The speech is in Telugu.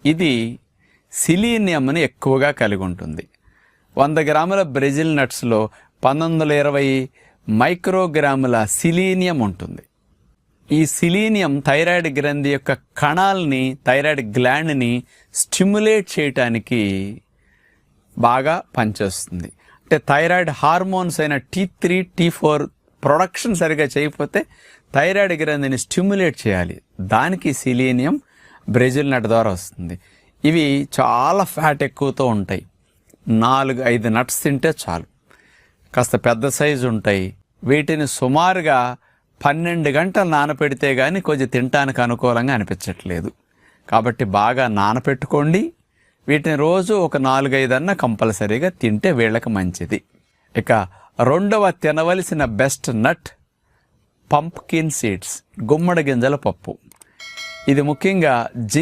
ఇది సిలీనియంని ఎక్కువగా కలిగి ఉంటుంది. 100 గ్రాముల బ్రెజిల్ నట్స్లో 1920 మైక్రోగ్రాముల సిలీనియం ఉంటుంది. ఈ సిలీనియం థైరాయిడ్ గ్రంథి యొక్క కణాలని, థైరాయిడ్ గ్లాండ్ని స్టిమ్యులేట్ చేయటానికి బాగా పనిచేస్తుంది. అంటే థైరాయిడ్ హార్మోన్స్ అయిన T3, T4 ప్రొడక్షన్ సరిగా చేయకపోతే థైరాయిడ్ గ్రంథిని స్టిమ్యులేట్ చేయాలి. దానికి సిలీనియం బ్రెజిల్ నట్ ద్వారా వస్తుంది. ఇవి చాలా ఫ్యాట్ ఎక్కువతో ఉంటాయి. 4-5 నట్స్ తింటే చాలు. కాస్త పెద్ద సైజు ఉంటాయి. వీటిని సుమారుగా 12 గంటలు నానపెడితే కానీ కొంచెం తినటానికి అనుకూలంగా అనిపించట్లేదు. కాబట్టి బాగా నానపెట్టుకోండి. వీటిని రోజు ఒక 4-5 అన్న కంపల్సరీగా తింటే వీళ్ళకి మంచిది. ఇక రెండవ తినవలసిన బెస్ట్ నట్ పంప్కిన్ సీడ్స్, గుమ్మడి గింజల పప్పు. ఇది ముఖ్యంగా